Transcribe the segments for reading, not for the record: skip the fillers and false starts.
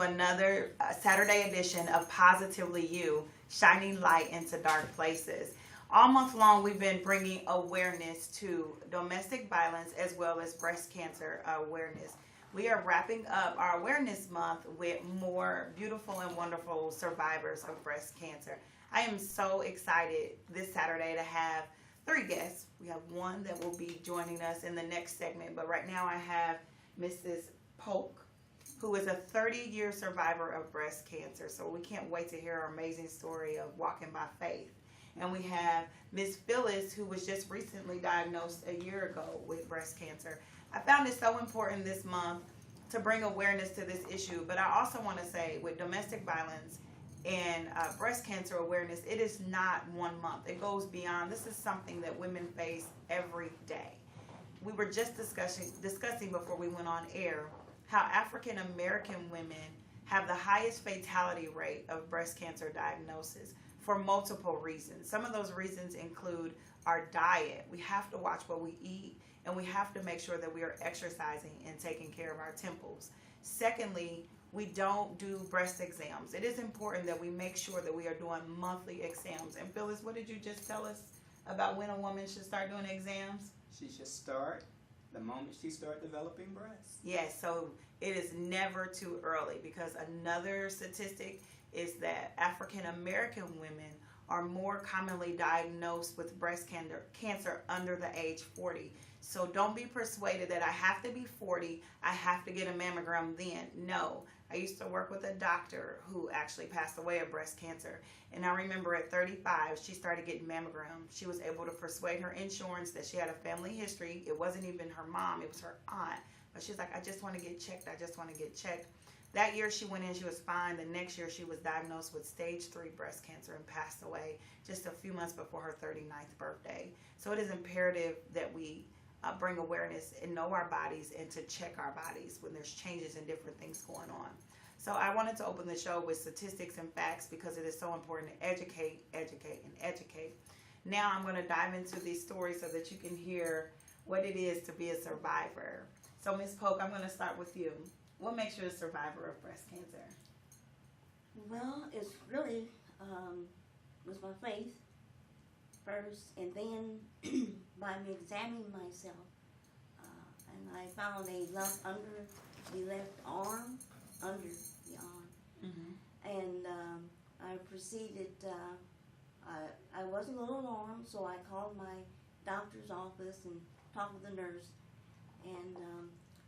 Another Saturday edition of Positively You, shining light into dark places. All month long, we've been bringing awareness to domestic violence as well as breast cancer awareness. We are wrapping up our awareness month with more beautiful and wonderful survivors of breast cancer. I am so excited this Saturday to have three guests. We have one that will be joining us in the next segment, but right now I have Mrs. Polk, who is a 30-year survivor of breast cancer. So we can't wait to hear her amazing story of walking by faith. And we have Miss Phyllis, who was just recently diagnosed a year ago with breast cancer. I found it so important this month to bring awareness to this issue, but I also want to say with domestic violence and breast cancer awareness, it is not 1 month. It goes beyond. This is something that women face every day. We were just discussing before we went on air how African American women have the highest fatality rate of breast cancer diagnosis for multiple reasons. Some of those reasons include our diet. We have to watch what we eat, and we have to make sure that we are exercising and taking care of our temples. Secondly, we don't do breast exams. It is important that we make sure that we are doing monthly exams. And Phyllis, what did you just tell us about when a woman should start doing exams? She should start the moment she starts developing breasts. Yes, so it is never too early, because another statistic is that African American women are more commonly diagnosed with breast cancer under the age 40. So don't be persuaded that I have to be 40, I have to get a mammogram then. No. I used to work with a doctor who actually passed away of breast cancer. And I remember at 35, she started getting mammograms. She was able to persuade her insurance that she had a family history. It wasn't even her mom, it was her aunt. But she's like, I just want to get checked. I just want to get checked. That year she went in, she was fine. The next year she was diagnosed with stage 3 breast cancer and passed away just a few months before her 39th birthday. So it is imperative that we bring awareness and know our bodies and to check our bodies when there's changes and different things going on. So I wanted to open the show with statistics and facts because it is so important to educate, educate, and educate. Now I'm going to dive into these stories so that you can hear what it is to be a survivor. So Ms. Polk, I'm going to start with you. What makes you a survivor of breast cancer? Well, it's really was my faith first, and then by me examining myself, and I found a lump under the left arm, under the arm, and I proceeded. I was a little alarmed, so I called my doctor's office and talked with the nurse, and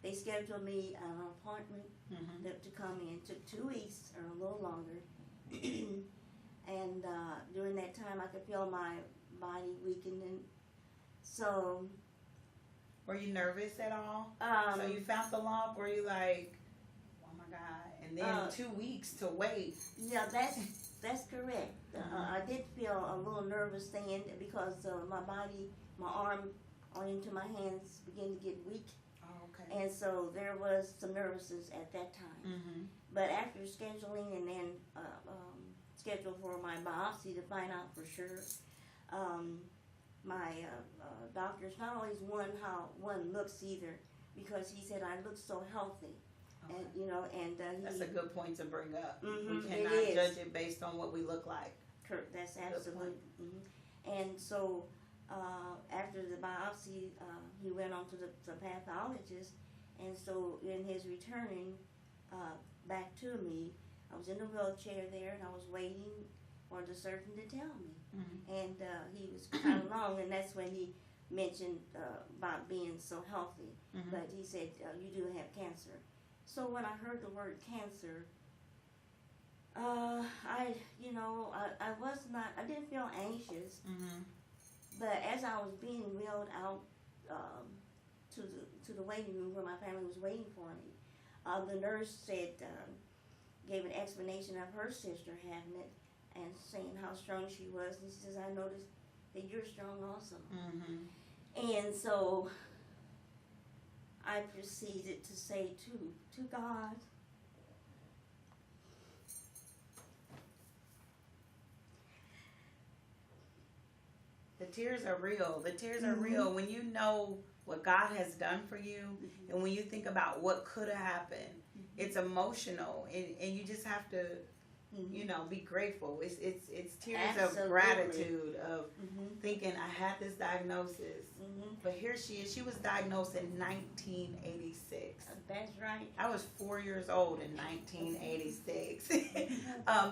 they scheduled me an appointment to come in. It took 2 weeks or a little longer. And during that time, I could feel my body weakening. So, were you nervous at all? So you found the lump. Were you like, oh my God? And then 2 weeks to wait. Yeah, that's correct. I did feel a little nervous then because my body, my arm, on into my hands began to get weak. Oh, okay. And so there was some nervousness at that time. But after scheduling and then scheduled for my biopsy to find out for sure, my doctor's not always how one looks either, because he said I look so healthy. Okay. And that's a good point to bring up. We It cannot is. judge it based on what we look like. Kurt, that's absolutely. And so after the biopsy, he went on to the pathologist, and so in his returning back to me, I was in a wheelchair there, and I was waiting for the surgeon to tell me. And he was kind of long, and that's when he mentioned about being so healthy. But he said, you do have cancer. So when I heard the word cancer, I didn't feel anxious. But as I was being wheeled out to the waiting room where my family was waiting for me, the nurse gave an explanation of her sister having it and saying how strong she was. And she says, I noticed that you're strong also. And so I proceeded to say to God, the tears are real. The tears are real when you know what God has done for you, and when you think about what could have happened. it's emotional, and you just have to, you know, be grateful. It's tears of Absolutely. gratitude of Mm-hmm. thinking I had this diagnosis, Mm-hmm. but here she is. She was diagnosed in 1986. That's right. I was 4 years old in 1986.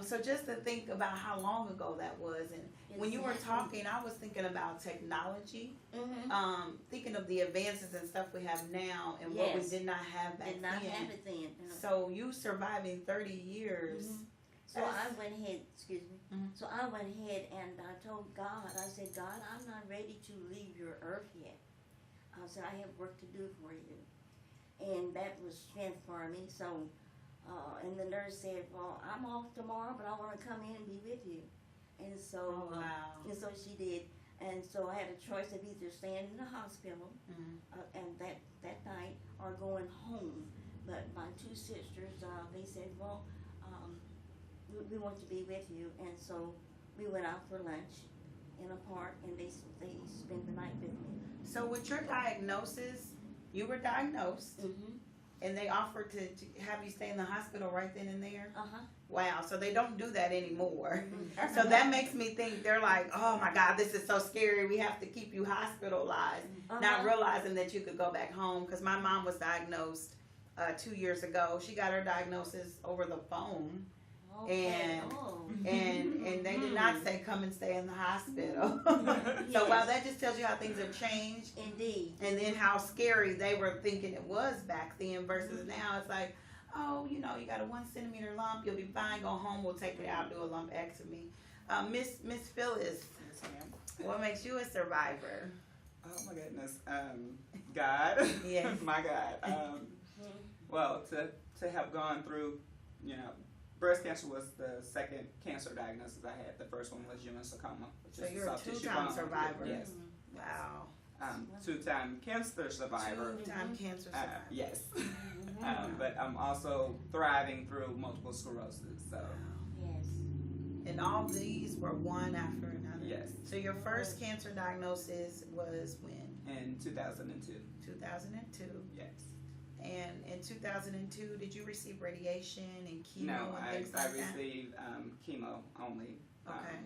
So just to think about how long ago that was, and when you were Exactly. talking, I was thinking about technology, Mm-hmm. thinking of the advances and stuff we have now, and what we Yes. did not have back Did not then. have it then. No. So you surviving 30 years. Mhm. So That's- I went ahead, excuse me. Mhm. So I went ahead and I told God, I said, God, I'm not ready to leave your earth yet. I said, I have work to do for you. And that was strength for me. So, and the nurse said, well, I'm off tomorrow, but I want to come in and be with you. And so, Oh, wow. and so she did. And so I had a choice of either staying in the hospital Mhm. and that night or going home. But my two sisters, they said, well, we want to be with you. And so we went out for lunch in a park, and they spent the night with me. So with your diagnosis, you were diagnosed, Mm-hmm. and they offered to have you stay in the hospital right then and there. Uh-huh. Wow. So they don't do that anymore. Mhm. So that makes me think they're like, oh my God, this is so scary. We have to keep you hospitalized, not Uh-huh. realizing that you could go back home. Because my mom was diagnosed 2 years ago. She got her diagnosis over the phone, Okay. and- Oh. and they did not say come and stay in the hospital. So Yes. wow, that just tells you how things have changed, Indeed. and then how scary they were thinking it was back then versus now. It's like, oh, you know, you got a 1 centimeter lump, you'll be fine. Go home, we'll take it out, do a lumpectomy. Miss Phyllis, Yes, ma'am. what makes you a survivor? Oh my goodness. God. Yes. My God. Well, to have gone through, you know, breast cancer was the second cancer diagnosis I had. The first one was Ewing sarcoma, which So is you're a soft tissue two-time bone. survivor. Yes. Wow, Two-time cancer survivor. two-time cancer survivor. Yes. Mhm. But I'm also thriving through multiple sclerosis. So Yes. And all these were one after another. yes, So your first cancer diagnosis was when? in 2002. 2002. Yes. And in 2002, did you receive radiation and chemo No, and I things like that? received chemo only. Okay.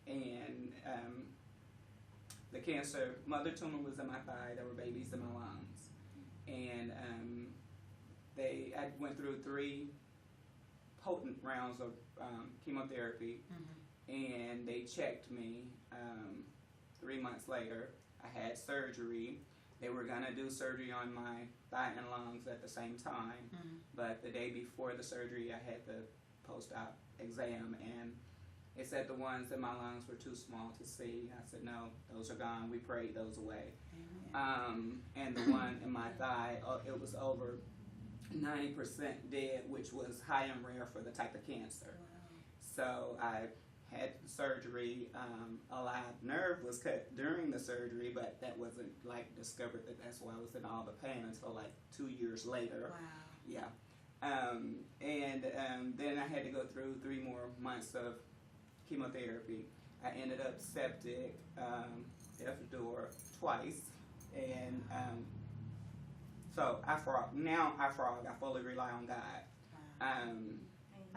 And the cancer, mother tumor was in my thigh. There were babies in my lungs. And I went through 3 potent rounds of chemotherapy. And they checked me 3 months later. I had surgery. They were going to do surgery on my thigh and lungs at the same time. But the day before the surgery, I had the post-op exam, and it said the ones in my lungs were too small to see. I said, no, those are gone. We prayed those away. And the one in my thigh, it was over 90% dead, which was high and rare for the type of cancer. So I had the surgery. A live nerve was cut during the surgery, but that wasn't like discovered that's why I was in all the pain until like 2 years later. Wow. Yeah. Then I had to go through 3 more months of chemotherapy. I ended up septic, epidural twice, and so I frog. Now I frog. I fully rely on God.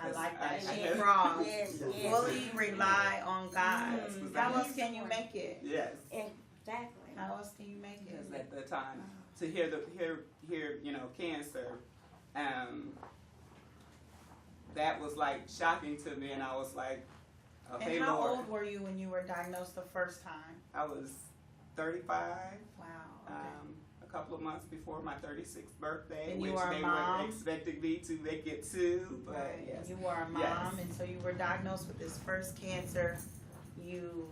I like that. I- She I- frogs. Yes, yes. Fully rely on God. Yes, was How that- else can you make it? Yes. Exactly. How else can you make it? Because at the time, to hear you know, cancer, that was like shocking to me, and I was like, okay, And how Lord. old were you when you were diagnosed the first time? I was 35. Wow. Okay. A couple of months before my 36th birthday, And you which were a they mom? were expecting me to make it too, but Right. yes. You were a mom, Yes. and so you were diagnosed with this first cancer. You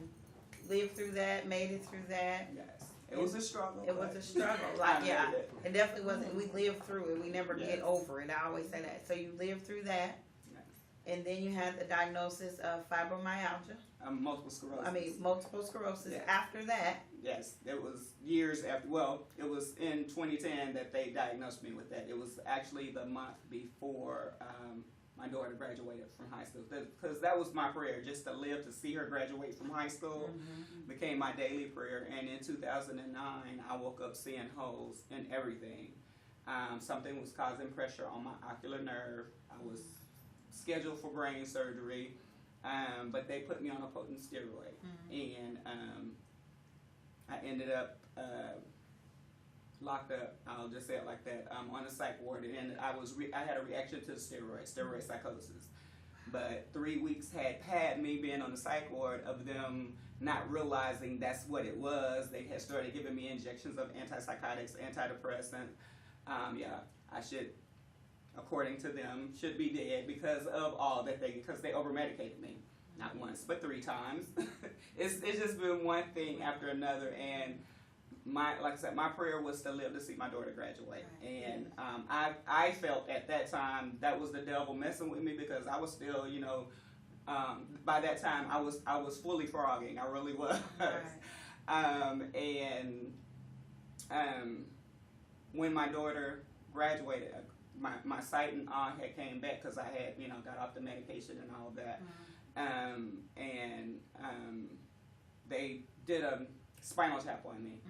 lived through that, made it through that. Yes. It was a struggle. It was but a struggle. I Like, made yeah, it. it definitely wasn't. We lived through it. We never Yes. get over it. I always say that. So you lived through that, Yes. and then you had the diagnosis of fibromyalgia. Multiple sclerosis. I mean, multiple sclerosis. Yes. After that, Yes, it was years after. Well, it was in 2010 that they diagnosed me with that. It was actually the month before my daughter graduated from high school, because that was my prayer, just to live to see her graduate from high school. Became my daily prayer. And in 2009, I woke up seeing holes in everything. Something was causing pressure on my ocular nerve. I was scheduled for brain surgery, but they put me on a potent steroid, and I ended up locked up. I'll just say it like that. On a psych ward, and I had a reaction to the steroid psychosis. But 3 weeks had me being on the psych ward of them not realizing that's what it was. They had started giving me injections of antipsychotics, antidepressants. I should, according to them, should be dead because of all that because they over-medicated me. Not once, but 3 times. It's just been one thing after another, and like I said, my prayer was to live to see my daughter graduate. And I felt at that time that was the devil messing with me because I was still, by that time I was fully frogging. I really was. When my daughter graduated, my sight and awe had came back because I had, got off the medication and all of that. They did a spinal tap on me,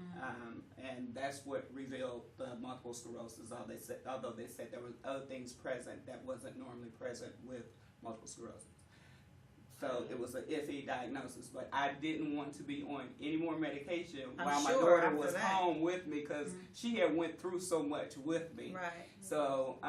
and that's what revealed the multiple sclerosis. Although they said there were other things present that wasn't normally present with multiple sclerosis. So it was an iffy diagnosis, but I didn't want to be on any more medication while my daughter was home with me because she had went through so much with me. Right. So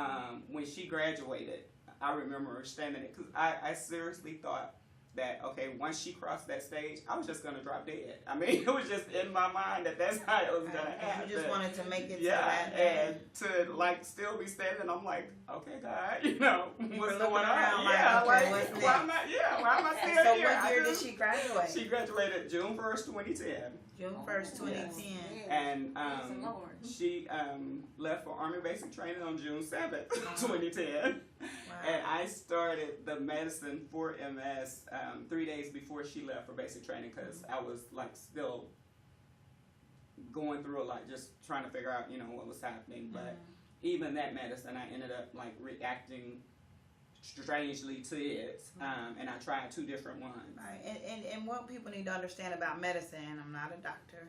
when she graduated, I remember her standing there because I seriously thought that, okay, once she crossed that stage, I was just going to drop dead. I mean, it was just in my mind that that's how it was going to happen. You just wanted to make it to that. Yeah, and to, still be standing, I'm like, okay, God, what's going around on? Why am I still so here? what year did she graduate? She graduated June 1st, 2010. June 1st, 2010. And she left for Army Basic Training on June 7th, 2010. And I started the medicine for MS 3 days before she left for basic training because I was still going through a lot, just trying to figure out what was happening. But even that medicine, I ended up reacting strangely to it, and I tried 2 different ones. Right, and what people need to understand about medicine, I'm not a doctor,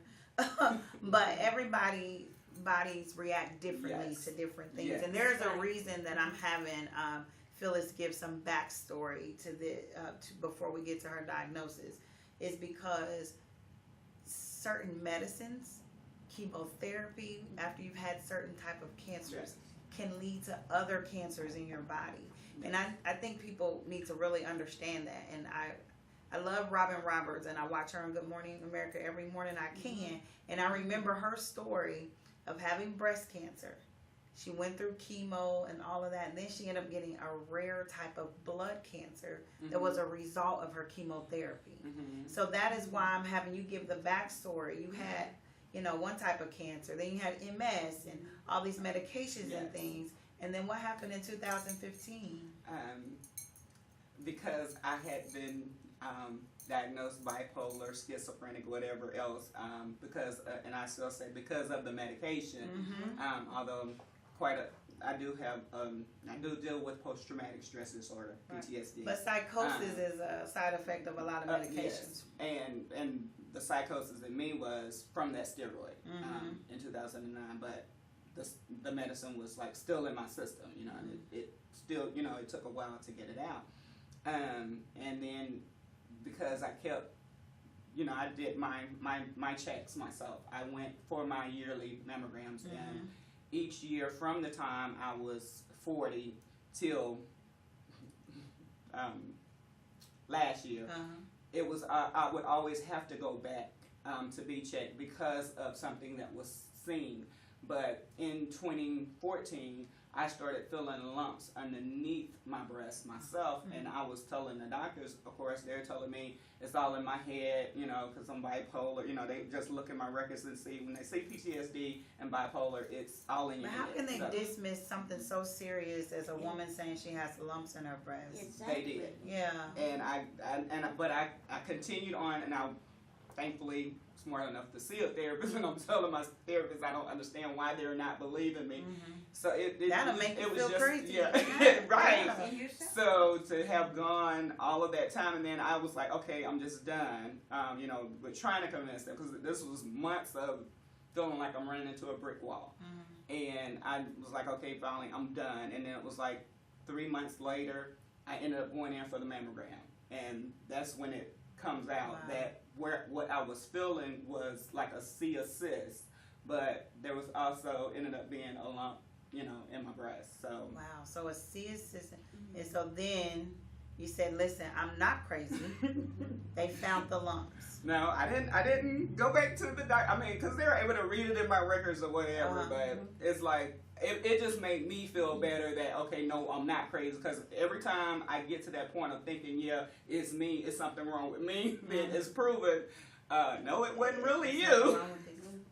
but everybody's bodies react differently to different things, and there's a reason that I'm having Phyllis give some backstory to before we get to her diagnosis, is because certain medicines, chemotherapy, after you've had certain type of cancers, can lead to other cancers in your body. And I think people need to really understand that. And I love Robin Roberts, and I watch her on Good Morning America every morning I can. And I remember her story of having breast cancer. She went through chemo and all of that, and then she ended up getting a rare type of blood cancer that was a result of her chemotherapy. So that is why I'm having you give the backstory. You had, one type of cancer, then you had MS and all these medications and things, and then what happened in 2015? Because I had been diagnosed bipolar, schizophrenic, whatever else, and I still say because of the medication, although I do deal with post-traumatic stress disorder, PTSD. But psychosis is a side effect of a lot of medications. And the psychosis in me was from that steroid in 2009, but the medicine was still in my system, and it still, it took a while to get it out. And then because I kept, I did my checks myself. I went for my yearly mammograms, and each year from the time I was 40 till last year, it was I would always have to go back to be checked because of something that was seen. But in 2014, I started feeling lumps underneath my breast myself, and I was telling the doctors, of course, they're telling me it's all in my head, because I'm bipolar. They just look at my records and see, when they see PTSD and bipolar, it's all in your head. How can they dismiss something so serious as a woman saying she has lumps in her breast? Exactly. They did. Yeah. But I continued on, and I thankfully smart enough to see a therapist, and I'm telling my therapist I don't understand why they're not believing me. So that'll make you feel just, crazy. Right. Yeah. So to have gone all of that time, and then I was like, okay, I'm just done. But trying to convince them, because this was months of feeling like I'm running into a brick wall. And I was like, okay, finally, I'm done. And then it was like 3 months later, I ended up going in for the mammogram. And that's when it comes out Wow. that what I was feeling was like a cyst, but there was also ended up being a lump, you know, in my breast. So Wow. So a cyst, and so then you said, "Listen, I'm not crazy." They found the lumps. no, I didn't go back to the doctor. I mean, because they were able to read it in my records or whatever. Uh-huh. But it's like it just made me feel better that okay, no, I'm not crazy. Because every time I get to that point of thinking, yeah, it's me, it's something wrong with me, then it's proven. No, it wasn't really you.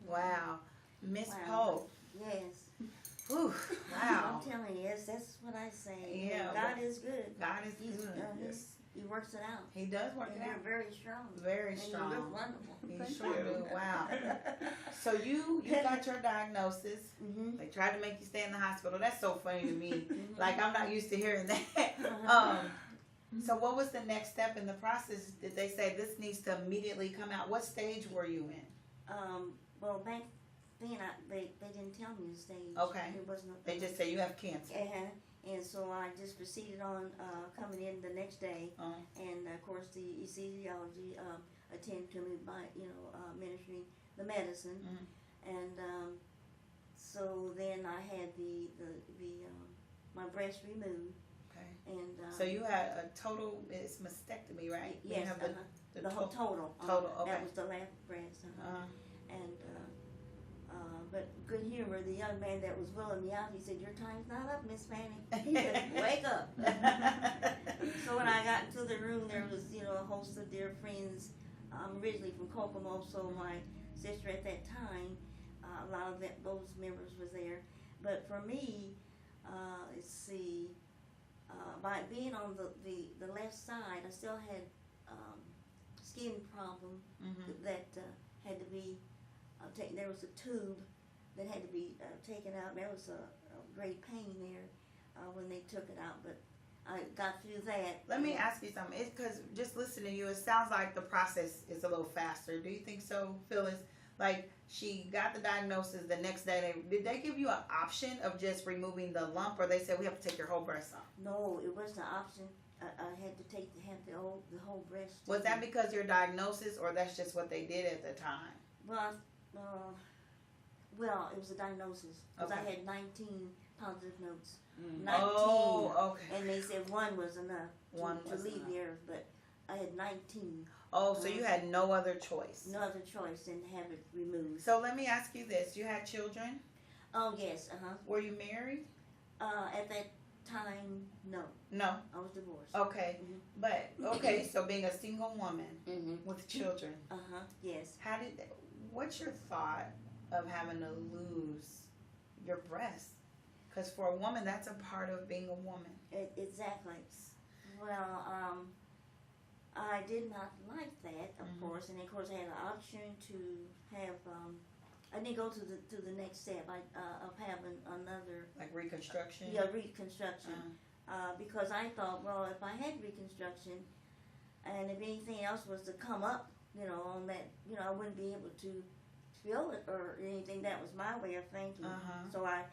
Wow, Miss Wow. Pope. Yes. Whew, wow. I'm telling you, yes, that's what I say. Yeah, God is good. God is He's, good. Yes. He works it out. He does work And it you're out. very strong. Very And you strong. look wonderful. You Thank sure you. do. Wow. So you got your diagnosis. Mm-hmm. They tried to make you stay in the hospital. That's so funny to me. Mhm. Like I'm not used to hearing that. Uh-huh. So what was the next step in the process? Did they say this needs to immediately come out? What stage were you in? Well, back then, they didn't tell me the stage. Okay. It wasn't. They just say you have cancer. And so I just proceeded on coming in the next day, and of course the anesthesiology attended to me by ministering the medicine, and so then I had the my breast removed, Okay. and So you had a total, it's mastectomy, right? You yes, have the whole total. Total, okay. That was the left breast, and. But good humor, the young man that was willing me out, he said, "Your time's not up, Miss Fanning." He said, "Wake up." So when I got into the room, there was, a host of dear friends. I'm originally from Kokomo, so my sister at that time, a lot of those members was there. But for me, let's see, by being on the left side, I still had skin problem that had to be taken. There was a tube that had to be taken out. There was a great pain there when they took it out, but I got through that. Let me ask you something. It's because just listening to you, it sounds like the process is a little faster. Do you think so, Phyllis? Like she got the diagnosis the next day. Did they give you an option of just removing the lump, or they said we have to take your whole breast off? No, it wasn't an option. I had to have the whole breast. Was that because your diagnosis, or that's just what they did at the time? Well, it was a diagnosis because I Okay. had 19 positive notes. Mm. 19. Oh, okay. And they said one was enough One to was leave enough. the earth, but I had 19. Oh, so you had no other choice. No other choice than to have it removed. So let me ask you this: you had children? Oh yes, Were you married? At that time, no, No. I was divorced. Okay, Mhm. but okay. So being a single woman Mm-hmm. with children, Yes. what's your thought of having to lose your breast? Because for a woman, that's a part of being a woman. Exactly. Well, I did not like that, of Mhm. course, and of course I had an option to have. I didn't go to the next step. Of having another Like reconstruction. reconstruction. Because I thought, well, if I had reconstruction, and if anything else was to come up, on that, I wouldn't be able to feel it or anything. That was my way of thinking. Uh-huh. So I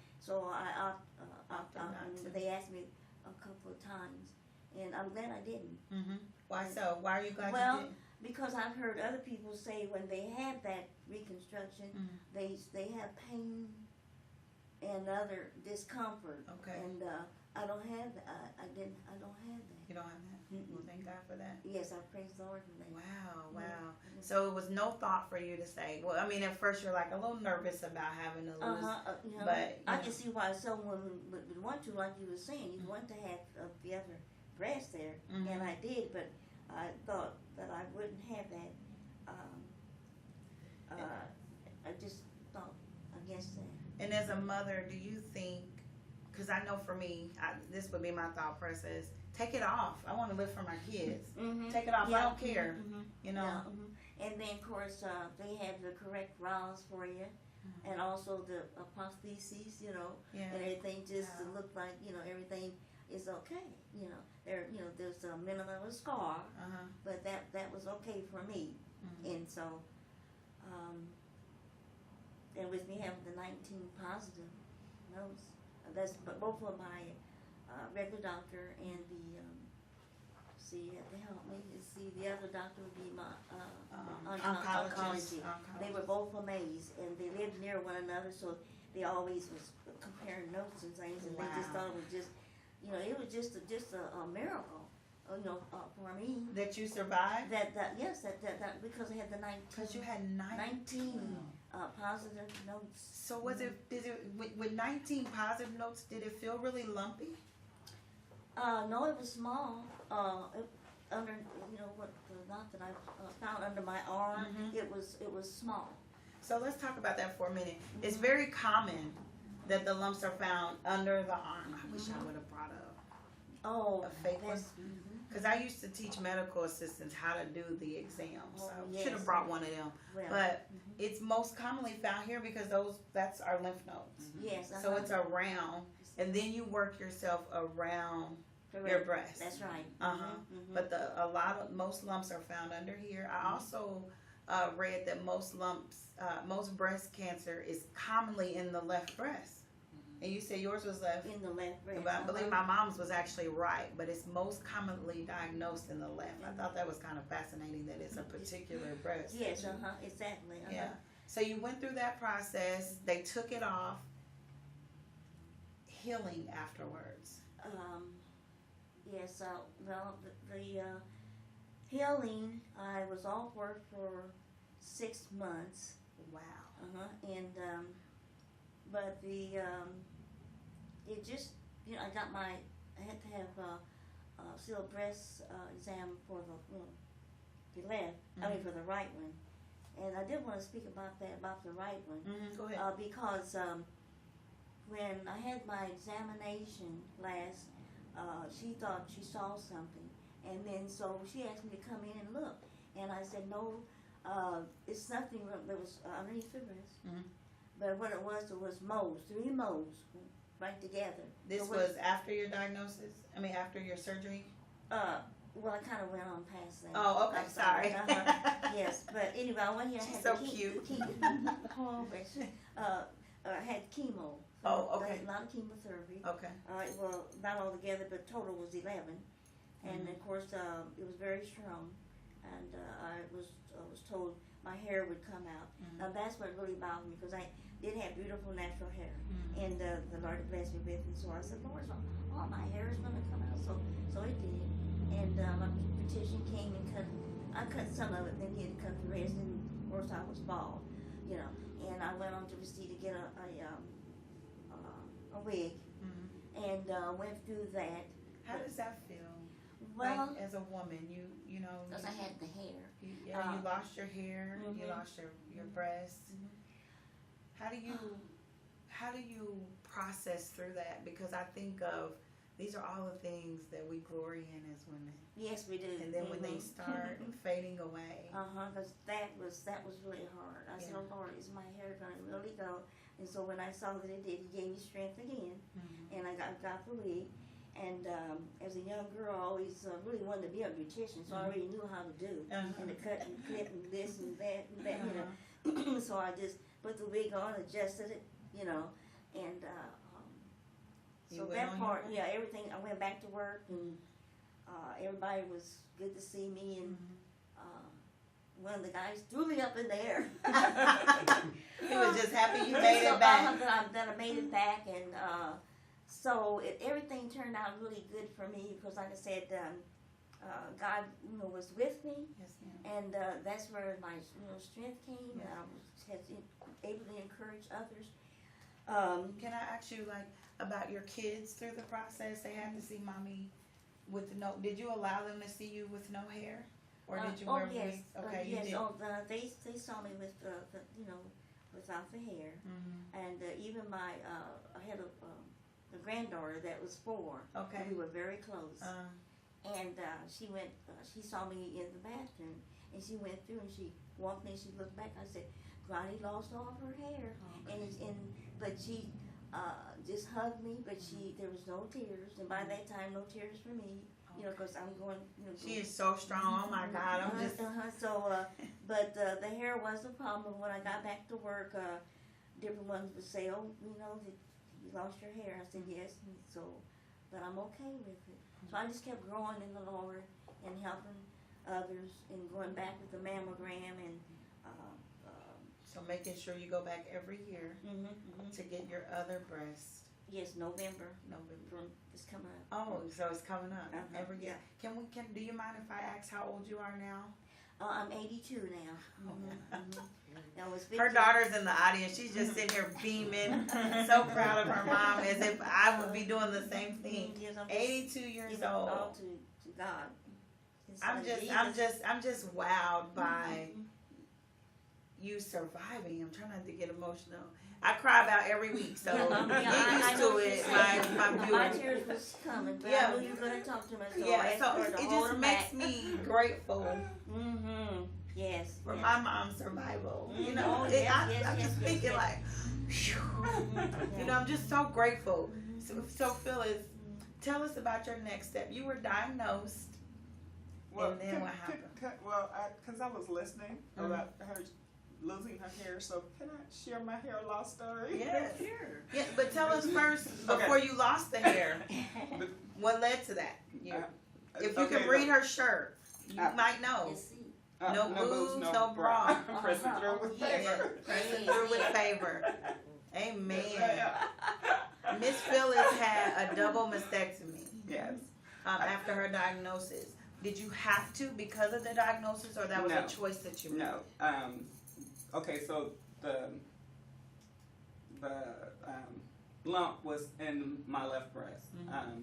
Opted not and to. they asked me a couple of times, and I'm glad I didn't. Mm-hmm. Why so? Why are you glad Well, you didn't? Because I've heard other people say when they have that reconstruction, they have pain and other discomfort. Okay. And I don't have that. I don't have that. You don't have that? Mm-mm. Well, thank God for that. Yes, I praise the Lord for that. Wow. So it was no thought for you to say, well, I mean, at first you're like a little nervous about having to lose. But, I you can know. see why someone would want to, like you were saying, you want to have the other breast there, Mhm. and I did, but I thought that I wouldn't have that. I just thought against that. And as a mother, do you think, because I know for me, this would be my thought process, take it off. I want to live for my kids. Mm-hmm. Take it off. I don't care. Mm-hmm. You know? Yeah, and then, of course, they have the correct bras for you, and also the prostheses, Yeah. and everything just to Wow. look like, everything is okay. There's a minimal scar, Uh-huh. but that was okay for me. Mhm. And so, and with me having the 19 positive, notes. That's both of my regular doctor and the see, you have to help me. See, the other doctor would be my oncology. They were both amazed, and they lived near one another, so they always was comparing notes and things, and they just thought it was just, you know, it was just a miracle, you know, for me. That you survived? That because I had the 19. Because you had 19 positive notes. So did it with 19 positive notes? Did it feel really lumpy? No, it was small. Under, you know, what the knot that I found under my arm, it was small. So let's talk about that for a minute. It's very common that the lumps are found under the arm. I wish I would have brought a fake one. Because I used to teach medical assistants how to do the exams. So I should have brought one of them. Well, But it's most commonly found here because that's our lymph nodes. yes. So it's around, and then you work yourself around your breast. That's right. But most lumps are found under here. I also read that most breast cancer is commonly in the left breast. And you said yours was left. In the left breast. But I believe my mom's was actually right, but it's most commonly diagnosed in the left. I thought that was kind of fascinating that it's a particular breast. Yes, exactly. Yeah. So you went through that process. They took it off. Healing afterwards. Yes, well, the healing, I was off work for 6 months. Wow. And, but it just, you know, I had to have a sealed breast exam for the left, for the right one. And I did want to speak about the right one. Go ahead. Because when I had my examination last, she thought she saw something, and then so she asked me to come in and look, and I said no, it's nothing that was underneath the breast, but what it was moles, 3 moles right together. This was after your diagnosis? I mean, after your surgery? Well, I kind of went on past that. Oh, okay, sorry. Yes, but anyway, I went here. She's so cute. I had chemo. Oh, okay. I had a lot of chemotherapy. Okay. Well, not all together, but total was 11, and of course it was very strong, and I was told my hair would come out. Now that's what really bothered me because I did have beautiful natural hair, and the Lord blessed me with it. So I said, Lord, all my hair is going to come out. So it did, and my petition came and I cut some of it, then he had to cut the rest, and of course I was bald, you know. And I went on to receive to get a wig, and went through that. How does that feel? Well, like, as a woman, you know, because I had the hair. You lost your hair, you lost your breasts. How do you process through that? Because I think of these are all the things that we glory in as women. Yes, we do. And then when they start fading away. Because that was really hard. I said, oh Lord, is my hair gonna really go? And so when I saw that it did, He gave me strength again, and I got the wig. And as a young girl, I always really wanted to be a beautician, so I already knew how to do and the cut and clip and this and that, you know. So I just put the wig on, adjusted it, you know, and so that part, everything. I went back to work, and everybody was good to see me, and one of the guys threw me up in the air. He was just happy you made it back. That I made it back, and so everything turned out really good for me because, like I said, God, was with me, and that's where my strength came, and I was able to encourage others. Can I ask you about your kids through the process? They had to see mommy with no. Did you allow them to see you with no hair, or did you wear wigs? Okay, yes. You did. They saw me with without the hair, and even I had a granddaughter that was 4. Okay, we were very close. And she saw me in the bathroom, and she went through, and she walked in, and she looked back. I said, Granny lost all of her hair, but she just hugged me, but there was no tears, and by that time, no tears for me, because I'm going, She is so strong. Oh my God, I'm just. But the hair was a problem. When I got back to work, different ones would say, oh, you lost your hair. I said, yes. And so, but I'm okay with it. So I just kept growing in the Lord and helping others and going back with the mammogram and, So making sure you go back every year to get your other breast. yes, November November. is coming up. Oh, so it's coming up every year. Yeah. Do you mind if I ask how old you are now? I'm 82 now. That was 50. Her daughter's in the audience. She's just sitting here beaming, so proud of her mom, as if I would be doing the same thing. Yes, I'm 82 years give it all old. to God. His I'm son just Jesus. wowed by you surviving. I'm trying not to get emotional. I cry about every week, so I get know used to what you're it, saying. my My viewers. tears was coming, but Yeah. I knew you were going to talk to me, so I Yeah, asked so her to it hold just her makes back. me grateful Yes. for yes. my mom's survival. You know, Oh, I'm yes, just yes, thinking yes. like, phew. You know, I'm just so grateful. So Phyllis, tell us about your next step. You were diagnosed, and then what happened? Because I was listening about her losing her hair, so can I share my hair loss story? Yes. Sure. Yeah, but tell us first, Okay. before you lost the hair, But- what led to that? If you Okay, can read her shirt, you might know. Yes, see. No boobs, no bra. Pressing through with Yes. favor. Pressing through with favor. Amen. Yeah. Miss Phyllis had a double mastectomy Yes. after her diagnosis. Did you have to because of the diagnosis, or that was No. a choice that you made? No. Okay, so the lump was in my left breast.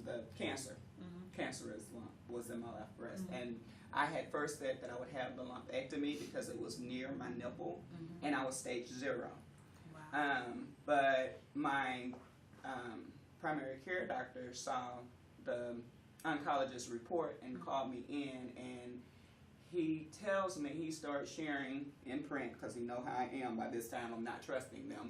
The cancerous lump was in my left breast, and I had first said that I would have the lumpectomy because it was near my nipple, and I was stage 0. Wow. But my primary care doctor saw the oncologist report and called me in, and he tells me he starts sharing in print because he know how I am by this time. I'm not trusting them.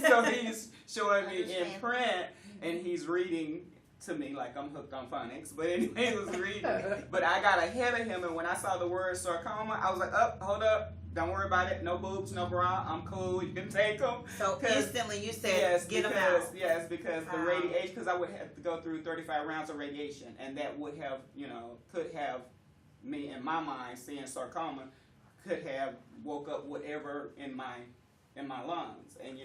So he's showing me in print, and he's reading to me like I'm hooked on phonics. But anyway, he was reading. But I got ahead of him, and when I saw the word sarcoma, I was like, hold up. Don't worry about it. No boobs, no bra. I'm cool. You can take them. So instantly you said, get them out. Yes, because the Wow. radiation, because I would have to go through 35 rounds of radiation, and that would have, could have me in my mind seeing sarcoma, could have woke up whatever in my lungs, and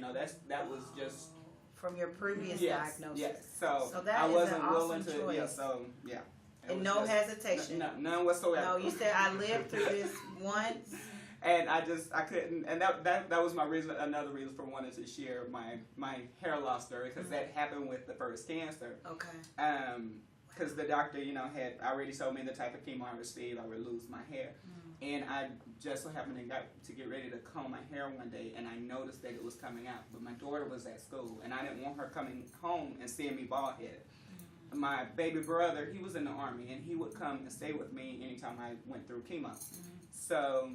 that was just from your previous yes, diagnosis. yes. So that I is wasn't an willing awesome to. choice. Yeah, so yeah. It And was no just- hesitation. None whatsoever. No, you said I lived through this once. And I couldn't, and that was my reason, another reason for wanting to share my hair loss story, because that happened with the first cancer. Okay. Because the doctor, had already told me the type of chemo I received, I would lose my hair. And I just so happened to get ready to comb my hair one day, and I noticed that it was coming out. But my daughter was at school, and I didn't want her coming home and seeing me bald-headed. My baby brother, he was in the Army, and he would come and stay with me anytime I went through chemo. So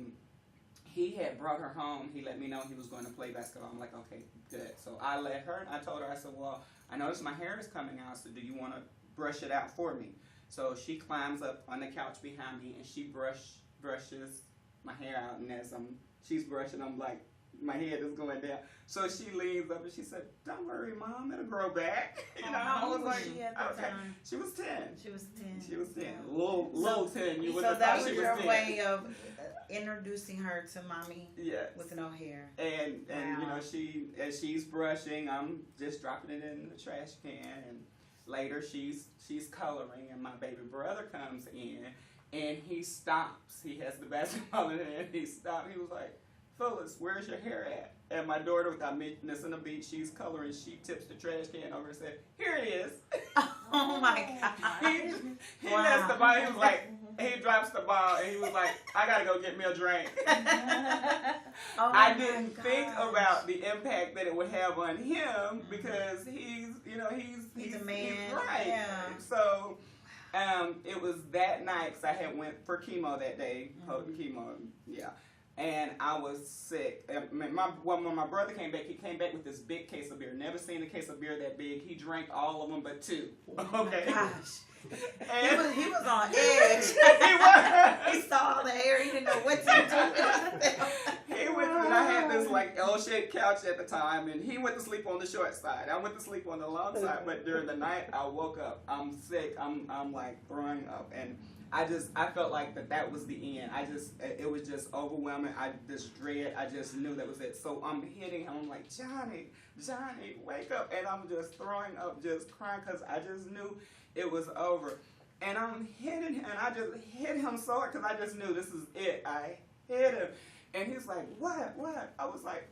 he had brought her home. He let me know he was going to play basketball. I'm like, okay, good. So I let her, and I told her, I said, well, I noticed my hair is coming out, so do you want to brush it out for me? So she climbs up on the couch behind me, and she brushes my hair out, and as she's brushing, I'm like, my head is going down. So she leans up and she said, don't worry, Mom, it'll grow back. How I was old was like, she at the okay. time? She was 10. She was 10. She was 10. Little 10. You would So have that thought was she was your 10. way of introducing her to mommy Yes. with no hair. And Wow. as she's brushing, I'm just dropping it in the trash can, and later she's coloring, and my baby brother comes in, and he stops. He has the basketball in his hand. He stopped. He was like, Phyllis, where's your hair at? And my daughter, without missing a beat, she's coloring. She tips the trash can over and said, here it is. Oh my God. He Wow. lets the ball. He was like, he drops the ball, and he was like, I gotta go get me a drink. Oh I my didn't gosh. think about the impact that it would have on him, because he's a man. He's right. Yeah. So, it was that night, because I had went for chemo that day, potent chemo, yeah. And I was sick. When my brother came back, he came back with this big case of beer. Never seen a case of beer that big. He drank all of them but 2. Okay. Gosh. And He was on edge. he was. He saw all the hair. He didn't know what to do. He went through, and I had this like L shaped couch at the time, and he went to sleep on the short side. I went to sleep on the long side, but during the night, I woke up. I'm sick. I'm like throwing up, and I felt like that was the end. It was just overwhelming. This dread, I just knew that was it. So I'm hitting him. I'm like, Johnny, wake up. And I'm just throwing up, just crying, because I just knew it was over. And I'm hitting him, and I just hit him so hard, because I just knew this is it. I hit him. And he's like, what? I was like,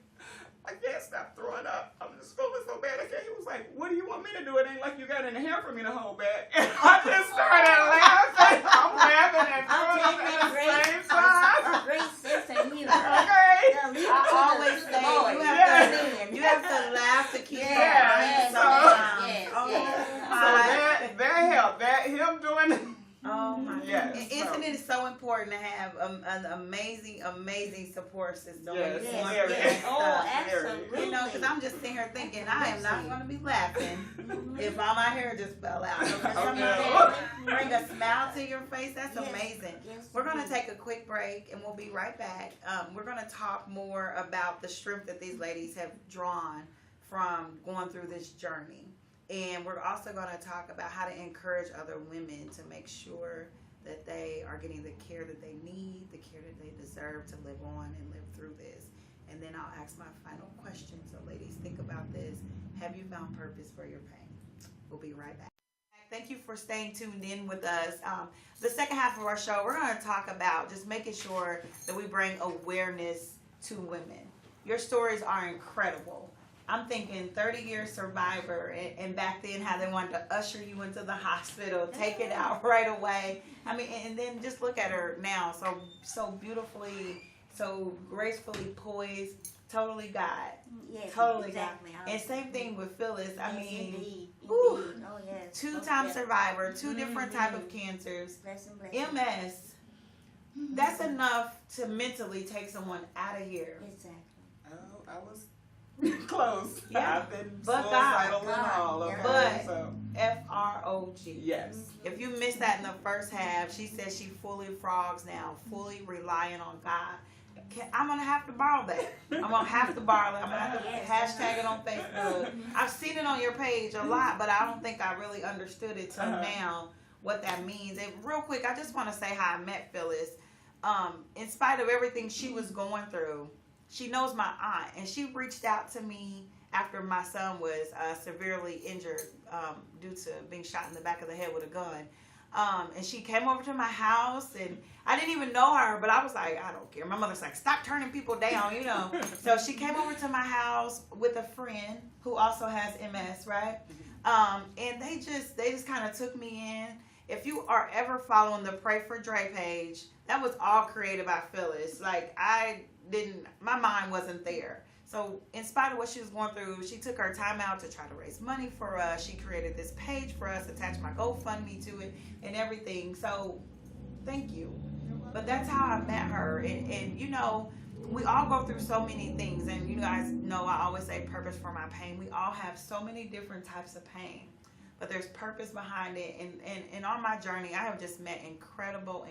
I can't stop throwing up. I'm just feeling so bad. He was like, what do you want me to do? It ain't like you got any hair for me to hold back. And I just started laughing. I'm laughing and throwing up at the same time. Great sense of humor. Okay. Now, leave it I to always the say Lord. you have to laugh to keep Yeah, it so- yes, Oh, yes. So that helped. That him doing. Oh my Yes, God. so- Isn't it so important to have an amazing support system? Yes, when Yes, you're very. going yes. through Oh, stuff? absolutely. You know, because I'm just sitting here thinking I am not going to be laughing Mhm. if all my hair just fell out. So for somebody Okay. to bring a smile to your face, that's Yes, amazing. yes, We're going to indeed. take a quick break and we'll be right back. We're going to talk more about the strength that these ladies have drawn from going through this journey. And we're also going to talk about how to encourage other women to make sure that they are getting the care that they need, the care that they deserve to live on and live through this. And then I'll ask my final question. So ladies, think about this. Have you found purpose for your pain? We'll be right back. Thank you for staying tuned in with us. The second half of our show, we're going to talk about just making sure that we bring awareness to women. Your stories are incredible. I'm thinking 30-year survivor, and back then how they wanted to usher you into the hospital, take it out right away. I mean, and then just look at her now, so beautifully, so gracefully poised, totally God. Yes, Totally exactly. And same thing with Phyllis. I Yes, mean, indeed, whew, indeed. Oh, yes. two-time Most survivor, two different type of Mhm. cancers, definitely. Blessing. MS. That's enough to mentally take someone out of here. Exactly. Oh, I was close. Yeah. I've been But suicidal God. and all. God, Okay. yeah. So FROG. yes. If you missed that in the first half, she says she fully frogs now, fully relying on God. I'm going to have to borrow that. I'm going to have to borrow it. I'm going to have to hashtag it on Facebook. I've seen it on your page a lot, but I don't think I really understood it till now, what that means. And real quick, I just want to say how I met Phyllis. In spite of everything she was going through, she knows my aunt, and she reached out to me after my son was severely injured due to being shot in the back of the head with a gun. And she came over to my house, and I didn't even know her, but I was like, I don't care. My mother's like, stop turning people down, you know. So she came over to my house with a friend who also has MS, right? And they just kind of took me in. If you are ever following the Pray for Dre page, that was all created by Phyllis. Like, my mind wasn't there. So in spite of what she was going through, she took her time out to try to raise money for us. She created this page for us, attached my GoFundMe to it and everything. So thank you. But that's how I met her. And you know, we all go through so many things. And you guys know I always say purpose for my pain. We all have so many different types of pain. But there's purpose behind it. And on my journey, I have just met incredible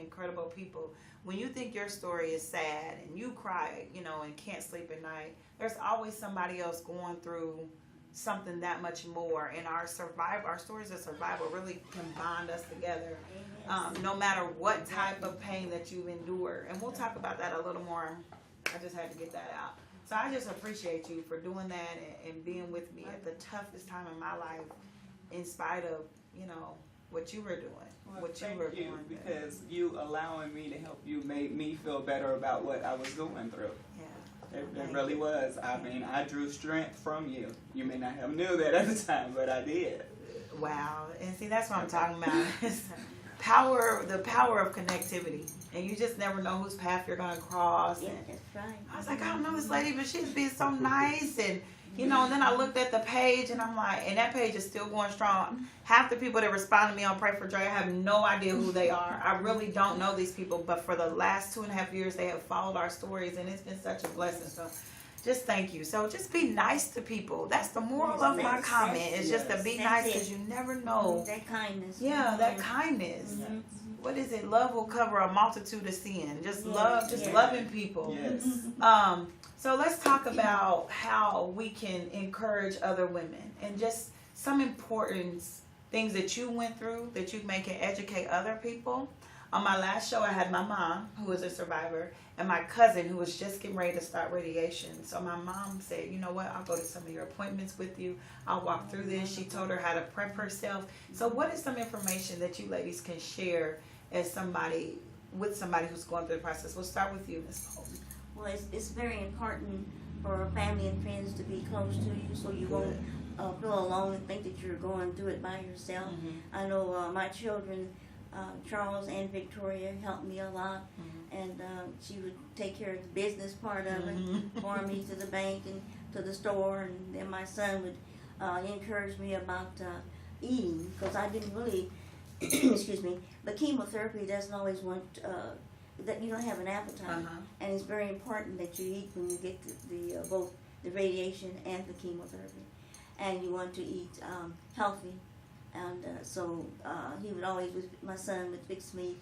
people. When you think your story is sad and you cry, you know, and can't sleep at night, there's always somebody else going through something that much more. And our stories of survival really can bond us together, no matter what type of pain that you endure. And we'll talk about that a little more. I just had to get that out. So I just appreciate you for doing that and being with me at the toughest time in my life, in spite of, you know, what you were doing. Well, what you thank were you, doing. because you allowing me to help you made me feel better about what I was going through. Yeah. It Thank really you. was. I mean, I drew strength from you. You may not have knew that at the time, but I did. Wow. And see, that's what I'm talking about. It's the power of connectivity. And you just never know whose path you're going to cross. Yeah, And that's right. I was like, I don't know this lady, but she's being so nice. And, you know, and then I looked at the page and I'm like, and that page is still going strong. Half the people that respond to me on Pray for Dre, I have no idea who they are. I really don't know these people. But for the last 2.5 years, they have followed our stories, and it's been such a blessing. So just thank you. So just be nice to people. That's the moral of my comment, is just to be That's nice, it. because you never know. That kindness. Yeah, that kindness. Mhm. what is it? Love will cover a multitude of sin. Just Yes, love, just yes. loving people. Yes. So let's talk about how we can encourage other women and just some important things that you went through that you may can educate other people. On my last show, I had my mom, who is a survivor, and my cousin, who was just getting ready to start radiation. So my mom said, you know what, I'll go to some of your appointments with you. I'll walk through this. She told her how to prep herself. So what is some information that you ladies can share as somebody, with somebody who's going through the process? We'll start with you, Ms. Holden. Well, it's very important for family and friends to be close to you, so you won't feel alone and think that you're going through it by yourself. I know my children, Charles and Victoria, helped me a lot, and she would take care of the business part of it for me, to the bank and to the store, and then my son would encourage me about eating, because I didn't really, excuse me, but chemotherapy doesn't always want that you don't have an appetite, and it's very important that you eat when you get the both the radiation and the chemotherapy, and you want to eat healthy. And so he would always, my son would fix me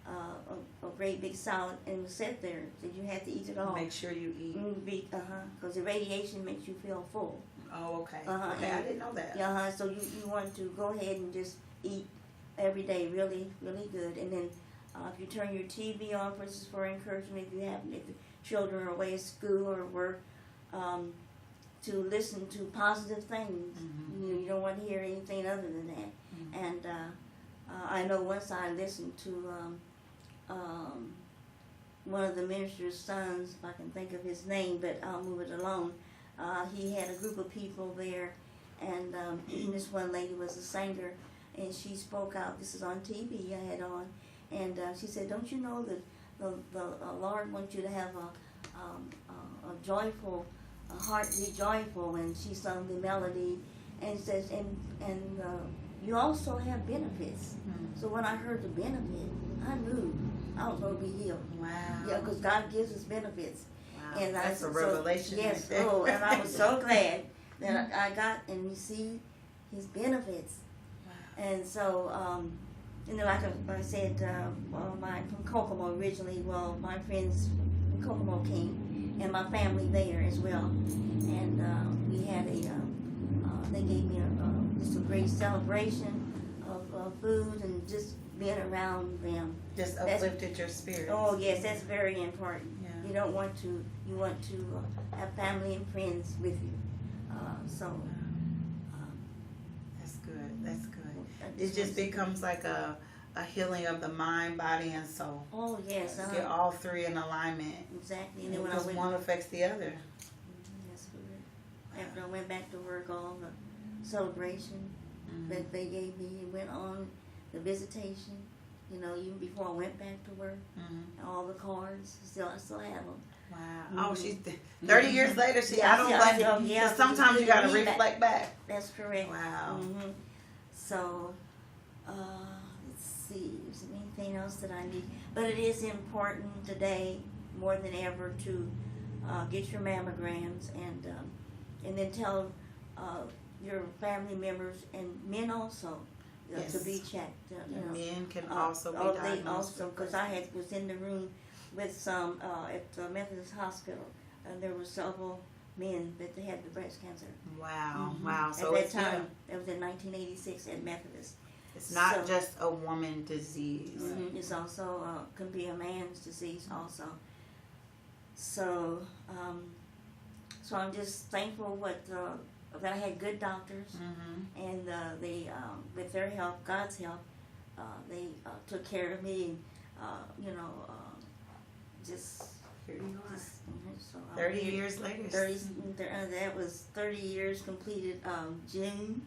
a great big salad and would sit there, so you had to eat it all. Make sure you eat. Because the radiation makes you feel full. Oh, okay. Okay, I didn't know that. So you want to go ahead and just eat every day, really, really good. And then if you turn your TV on, for instance, for encouragement, if the children are away at school or work, to listen to positive things. You don't want to hear anything other than that. And I know once I listened to one of the minister's sons, if I can think of his name, but I'll move it alone. He had a group of people there, and this one lady was a singer, and she spoke out. This is on TV I had on, and she said, "Don't you know that the Lord wants you to have a joyful heart, be joyful?" And she sung the melody, and says, and you also have benefits. So when I heard the benefit, I knew I was going to be healed. Wow. Yeah, because God gives us benefits. Wow. And That's a so, revelation. Yes. Right there. Oh, and I was so glad that I got and received His benefits. Wow. And so, like I said, I'm from Kokomo originally. Well, my friends from Kokomo came, and my family there as well. And we had they gave me just a great celebration of food and just being around them. Just uplifted your spirit. Oh yes, that's very important. Yeah. You want to have family and friends with you. That's good. That's good. I It just want to- becomes like a healing of the mind, body, and soul. Oh yes, Get all three in alignment. exactly. And then when I Because went, one affects the other. that's good. After I went back to work, all the celebration that they gave me, went on the visitation. Even before I went back to work, all the cards, I still have them. Wow. Oh, she's 30 years later. Yeah, I don't yeah, blame yeah, you. yeah, Sometimes you got to read back. reflect back. That's correct. Wow. So, let's see. Is there anything else that I need? But it is important today more than ever to get your mammograms and then tell your family members and men also to be checked. Men can also be They diagnosed. also, because I was in the room with some at the Methodist Hospital, and there were several men that they had the breast cancer. Wow. Wow. So at it's that time, that was in 1986 at Methodist. It's not So- just a woman disease. It's also can be a man's disease also. So, so I'm just thankful that I had good doctors, and they with their help, God's help, they took care of me, and just. Here you are. So 30 years later. That was 30 years completed June.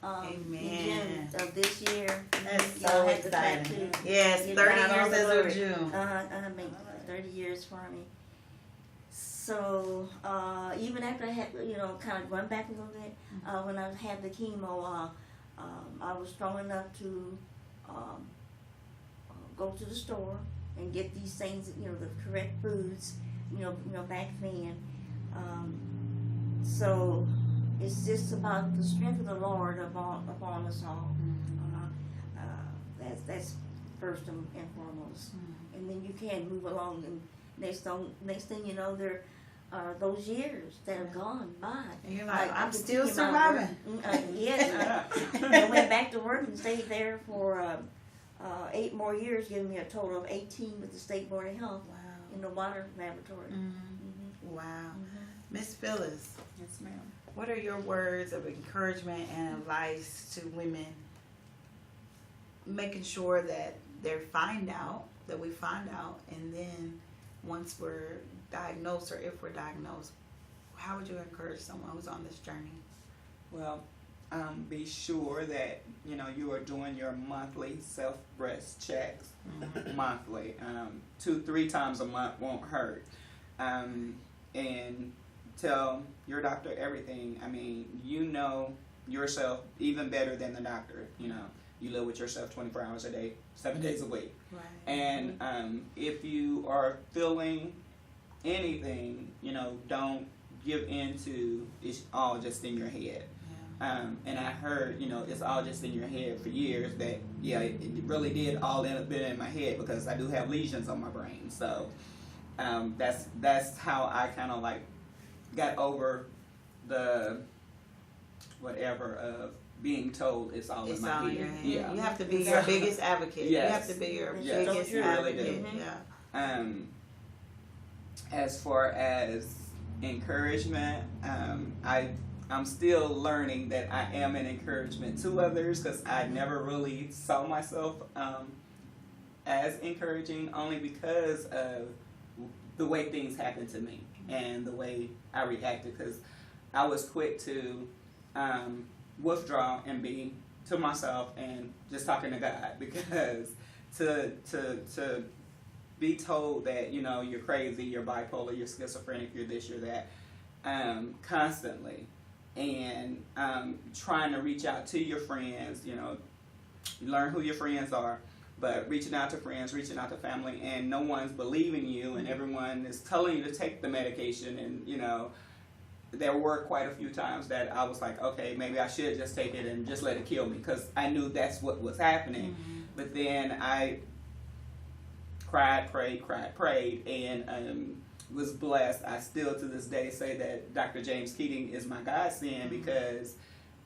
Amen. In June of this year. That's Yeah, so I had the exciting. tattoo. Yes, Give 30 God all years the as glory. of June. I mean, 30 years for me. So even after I had, kind of run back a little bit, when I had the chemo, I was strong enough to go to the store and get these things, the correct foods, back then. So it's just about the strength of the Lord upon us all. That's first and foremost. And then you can move along, and next thing you know, there are those years that have gone by. And you're like, I I'm still continue my work. surviving. Yes, I went back to work and stayed there for 8 more years, giving me a total of 18 with the State Board of Health Wow. in the water laboratory. Wow. Miss Phyllis, Yes, ma'am. what are your words of encouragement and advice to women, making sure that we find out, and then once we're diagnosed, or if we're diagnosed, how would you encourage someone who's on this journey? Well, be sure that you are doing your monthly self-breast checks monthly. 2-3 times a month won't hurt. And tell your doctor everything. I mean, you know yourself even better than the doctor. You live with yourself 24 hours a day, 7 days a week. Right. And if you are feeling anything, don't give in to it's all just in your head. And I heard, it's all just in your head for years that, it really did all end up being in my head because I do have lesions on my brain. So that's how I kind of like got over the whatever of being told it's all It's in my all head. in your hand. Yeah. You have to be your biggest advocate. Yes. You have to be your Yes, biggest you really advocate. do. Yeah. As far as encouragement, I'm still learning that I am an encouragement to others because I never really saw myself as encouraging, only because of the way things happened to me and the way I reacted, because I was quick to withdraw and be to myself and just talking to God, because to be told that you're crazy, you're bipolar, you're schizophrenic, you're this, you're that, constantly, and trying to reach out to your friends, you learn who your friends are, but reaching out to friends, reaching out to family, and no one's believing you, and everyone is telling you to take the medication, and there were quite a few times that I was like, okay, maybe I should just take it and just let it kill me, because I knew that's what was happening. But then I cried, prayed, and was blessed. I still to this day say that Dr. James Keating is my godsend, because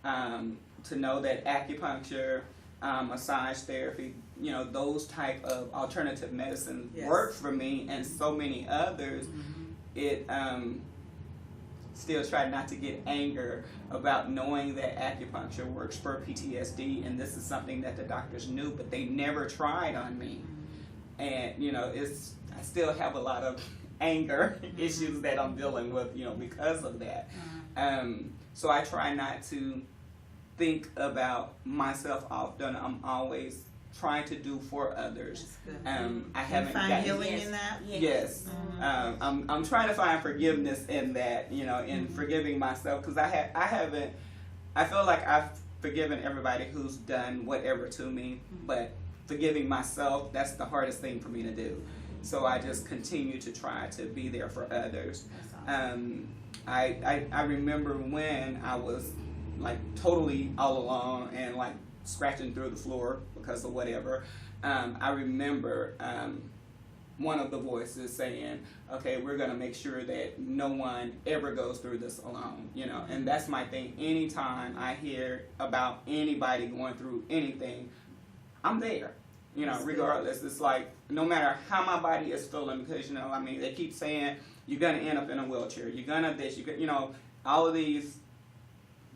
to know that acupuncture, massage therapy, those type of alternative medicine work for me and so many others, it still try not to get anger about knowing that acupuncture works for PTSD, and this is something that the doctors knew, but they never tried on me. And I still have a lot of anger issues that I'm dealing with, because of that. So I try not to think about myself often. I'm always trying to do for others. I haven't find gotten healing in that. Yes. I'm trying to find forgiveness in that, in forgiving myself, because I feel like I've forgiven everybody who's done whatever to me, but forgiving myself, that's the hardest thing for me to do. So I just continue to try to be there for others. I remember when I was like totally all alone and like scratching through the floor because of whatever. I remember one of the voices saying, okay, we're going to make sure that no one ever goes through this alone, and that's my thing. Anytime I hear about anybody going through anything, I'm there, regardless. It's like, no matter how my body is feeling, because, they keep saying, you're going to end up in a wheelchair, you're going to this, all of these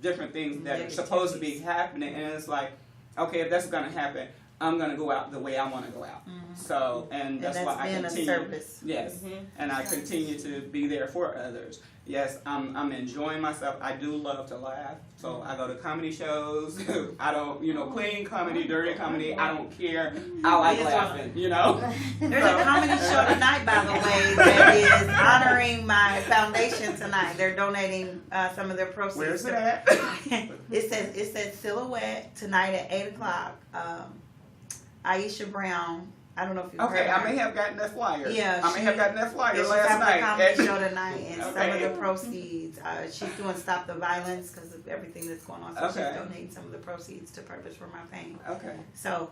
different things that are supposed to be happening, and it's like, okay, if that's going to happen, I'm going to go out the way I want to go out. So, and that's why I continue. A service. Yes, and I continue to be there for others. Yes, I'm enjoying myself. I do love to laugh, so I go to comedy shows. I don't, clean comedy, dirty comedy. I don't care. I like laughing. There's a comedy show tonight, by the way, that is honoring my foundation tonight. They're donating some of their proceeds. Where's it at? It says Silhouette tonight at 8:00. Aisha Brown. I don't know if you've heard Okay, of her. I may have gotten that flyer. Yeah, I may have gotten that flyer she's last having night. a comedy show tonight, and some of Okay. the proceeds, she's doing Stop the Violence because of everything that's going on. So Okay. she's donating some of the proceeds to Purpose for My Pain. Okay. So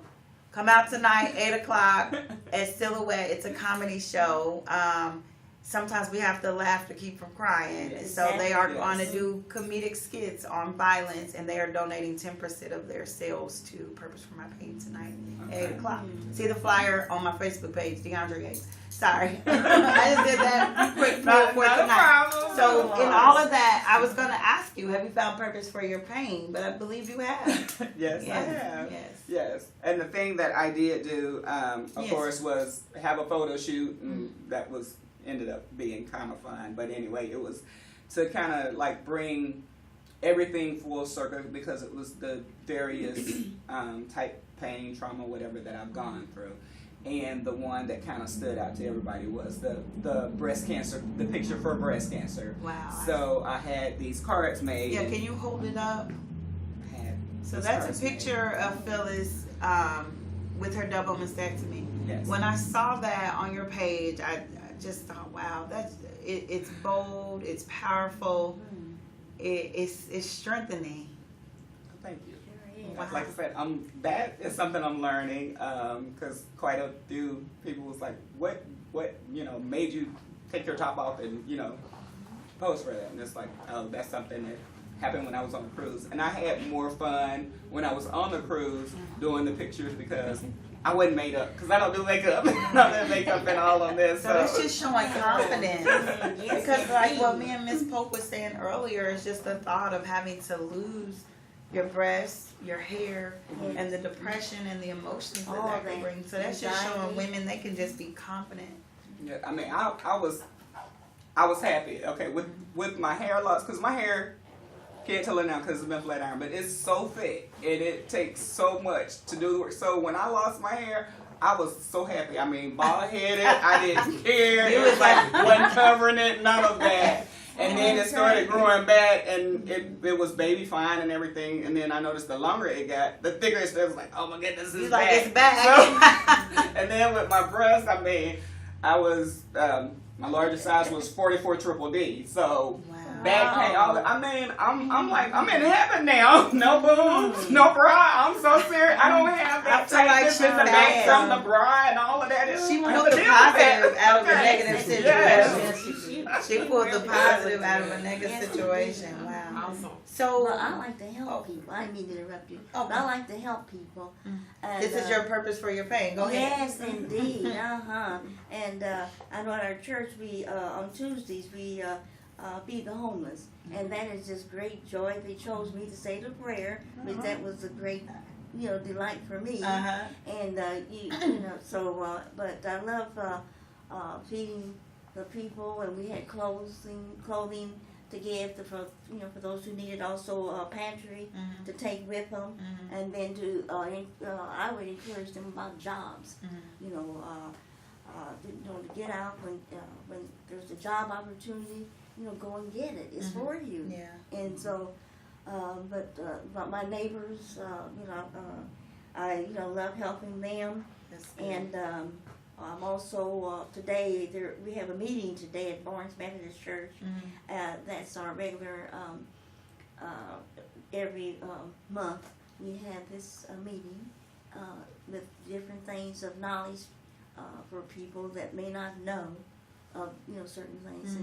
Come out tonight, 8:00 at Silhouette. It's a comedy show. Sometimes we have to laugh to keep from crying. Yes. So they are Yes. going to do comedic skits on violence, and they are donating 10% of their sales to Purpose for My Pain tonight at Okay. 8:00. See the flyer on my Facebook page, DeAndre Yates. Sorry. I just did that quick Not for a tonight. problem. So in all of that, I was going to ask you, have you found purpose for your pain? But I believe you have. Yes, I Yes. have. Yes. Yes, and the thing that I did do, of Yes. course, was have a photo shoot, and that was ended up being kind of fun. But anyway, it was to kind of like bring everything full circle because it was the various type pain, trauma, whatever that I've gone through. And the one that kind of stood out to everybody was the breast cancer, the picture for breast cancer. Wow. So I had these cards made. Yeah, can you hold it up? Had So these that's cards a made. picture of Phyllis with her double mastectomy. Yes. When I saw that on your page, I just thought, wow, it's bold, it's powerful, it's strengthening. Thank you. Sure is. Wow. Like I said, that is something I'm learning because quite a few people was like, what made you take your top off and post for that? And it's like, oh, that's something that happened when I was on the cruise, and I had more fun when I was on the cruise doing the pictures because I wasn't made up because I don't do makeup. I don't do makeup and all on this. So it's just showing confidence. Yes, Because like what indeed. me and Miss Polk was saying earlier is just the thought of having to lose your breasts, your hair, Yes. and the depression and the emotions that All that can that. bring. So that's just showing Anxiety. women they can just be confident. Yeah, I mean, I was happy. Okay, with my hair loss because my hair. Can't tell it now because it's been flat iron, but it's so thick and it takes so much to do the work. So when I lost my hair, I was so happy. I mean, bald headed, I didn't care. You It was was like like- wasn't covering it, none of that. And then it started growing back, and it was baby fine and everything. And then I noticed the longer it got, the thicker it was. Like, oh my goodness, He's it's like, back. it's back. So- and then with my breast, I mean, I was my largest size was 44 triple D. So. Wow. Back pain, all that. I mean, I'm like, I'm in heaven now. No boobs, no bra. I'm so serious. I don't have I that feel like tightness she's in the back bad. from the bra and all of that. She I'm pulled the dealing with positive that. out of a Okay. negative situation. Yes. She pulled the positive out of a negative Yes, situation. indeed. Wow. Awesome. So Well, I like to help Oh. people. I didn't mean to interrupt you. Oh. But I like to help people. And, this is your purpose for your pain. Go ahead. Yes, indeed. And I know at our church we on Tuesdays we feed the homeless, and that is just great joy. They chose me to say the prayer, but that was a great delight for me. Uh-huh. And but I love feeding the people, and we had clothing to give for those who needed. Also a pantry Mhm. to take with them, Mhm. and then I would encourage them about jobs. Mhm. To get out when there's a job opportunity. Go and get it. It's Mhm. for you. Yeah. And so, but my neighbors, I love helping them. That's good. And I'm also today we have a meeting today at Barnes Methodist Church. Mhm. That's our regular every month. We have this meeting with different things of knowledge for people that may not know of certain things.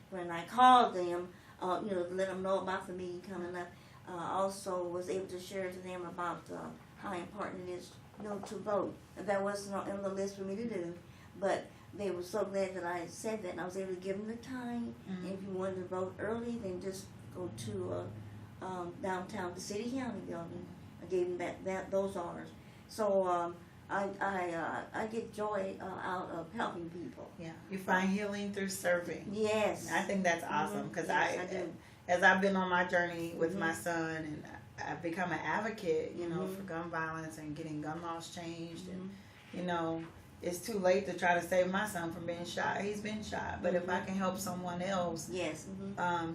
When I called them, to let them know about the meeting coming up, also was able to share to them about how important it is, to vote. That wasn't on the list for me to do, but they were so glad that I said that, and I was able to give them the time. Mhm. And if you wanted to vote early, then just go to downtown, the city county building. I gave them those hours. So I get joy out of helping people. Yeah. You find healing through serving. Yes. I think that's awesome because Yes, I do. as I've been on my journey with my son, and I've become an advocate, for gun violence and getting gun laws changed, and it's too late to try to save my son from being shot. He's been shot, but if I can help someone else Yes.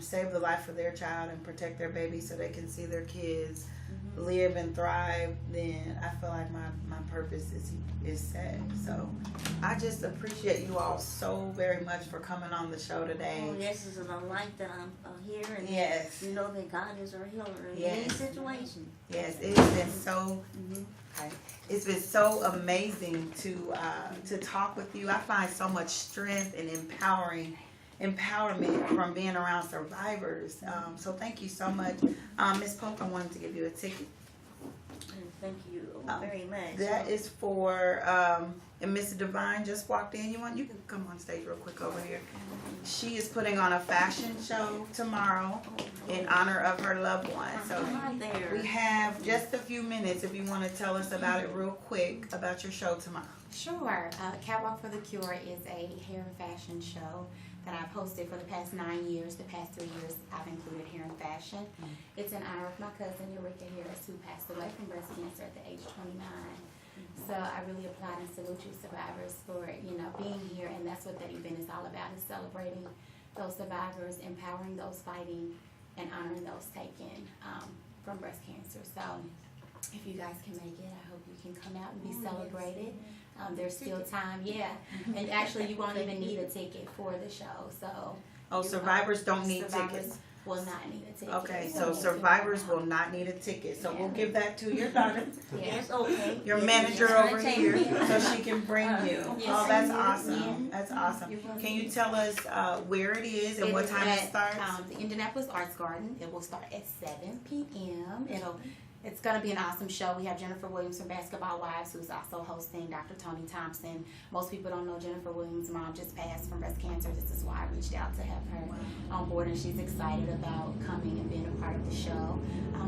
save the life of their child and protect their baby so they can see their kids live and thrive, then I feel like my purpose is set. So I just appreciate you all so very much for coming on the show today. Oh, yes, it's a light that I'm here, and Yes. you know that God is our healer in Yes. any situation. Yes, it has been so. Mhm. Okay. It's been so amazing to talk with you. I find so much strength and empowerment from being around survivors. So thank you so much, Ms. Polk. I wanted to give you a ticket. And thank you very much. That is for and Mrs. Divine just walked in. You can come on stage real quick over here. She is putting on a fashion show tomorrow in honor of her loved one. So Hi there. we have just a few minutes if you want to tell us about it real quick about your show tomorrow. Sure. Catwalk for the Cure is a hair and fashion show that I've hosted for the past 9 years. The past 3 years, I've included hair and fashion. It's in honor of my cousin, Eureka Harris, who passed away from breast cancer at the age of 29. So I really applaud and salute you survivors for, being here, and that's what that event is all about, is celebrating those survivors, empowering those fighting, and honoring those taken from breast cancer. So if you guys can make it, I hope you can come out and be celebrated. There's still time, and actually you won't even need a ticket for the show. So Survivors don't need survivors tickets. will not need a ticket. Okay, so survivors will not need a ticket. So we'll give that to your daughter, Yes, okay. your Yes, manager yes, over take here, me. so she can bring you. Yes. Oh, that's Yeah. awesome. That's awesome. You're welcome. Can you tell us where it is and what is time it at, starts? The Indianapolis Arts Garden. It will start at 7 p.m. It's going to be an awesome show. We have Jennifer Williams from Basketball Wives, who's also hosting, Dr. Tony Thompson. Most people don't know Jennifer Williams' mom just passed from breast cancer. This is why I reached out to have her on board, and she's excited about coming and being a part of the show. I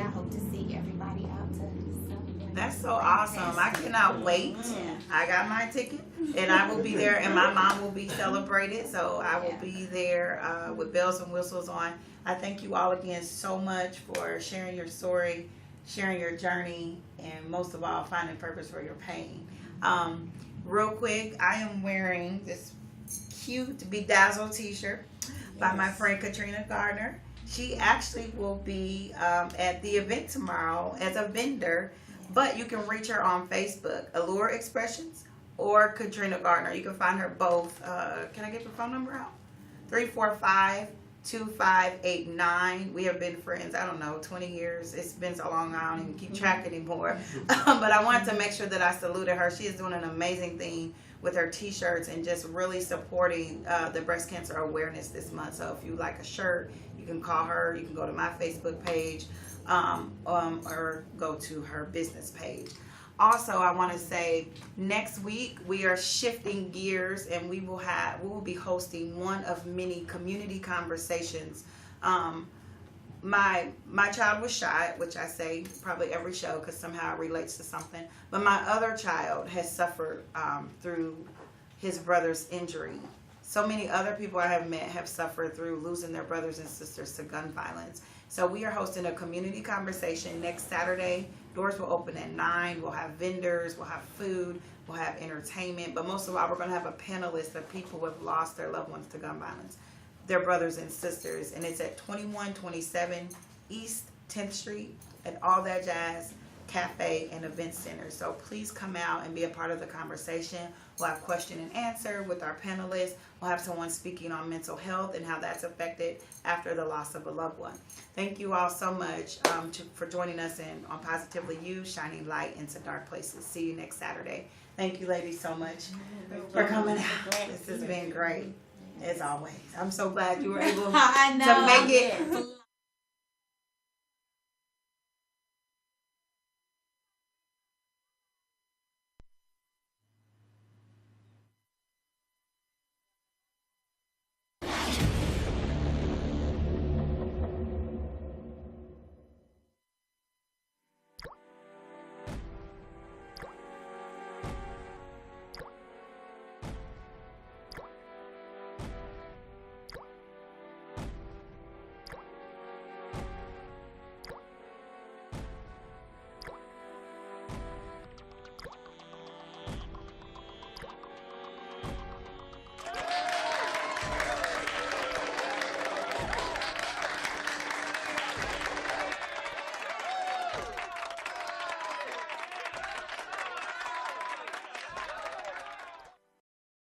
hope to see everybody out to celebrate. That's so awesome. I cannot wait. I got my ticket and I will be there, and my mom will be celebrated. So I will be there with bells and whistles on. I thank you all again so much for sharing your story, sharing your journey, and most of all, finding purpose for your pain. Real quick, I am wearing this cute Bedazzled t-shirt by my friend Katrina Gardner. She actually will be at the event tomorrow as a vendor, but you can reach her on Facebook, Allure Expressions or Katrina Gardner. You can find her both. Can I get your phone number out? 345-2589. We have been friends, 20 years. It's been so long I don't even keep track anymore. But I wanted to make sure that I saluted her. She is doing an amazing thing with her t-shirts and just really supporting the breast cancer awareness this month. So if you like a shirt, you can call her. You can go to my Facebook page or go to her business page. Also, I want to say next week we are shifting gears, and we will be hosting one of many community conversations. My child was shot, which I say probably every show because somehow it relates to something. But my other child has suffered through his brother's injury. So many other people I have met have suffered through losing their brothers and sisters to gun violence. So we are hosting a community conversation next Saturday. Doors will open at 9. We'll have vendors, we'll have food, we'll have entertainment. But most of all, we're going to have a panelist of people who have lost their loved ones to gun violence, their brothers and sisters. And it's at 2127 East 10th Street at All That Jazz Cafe and Event Center. So please come out and be a part of the conversation. We'll have question and answer with our panelists. We'll have someone speaking on mental health and how that's affected after the loss of a loved one. Thank you all so much for joining us on Positively You, shining light into dark places. See you next Saturday. Thank you, ladies, so much for coming out. This has been great, as always. I'm so glad you were able I know. to make it.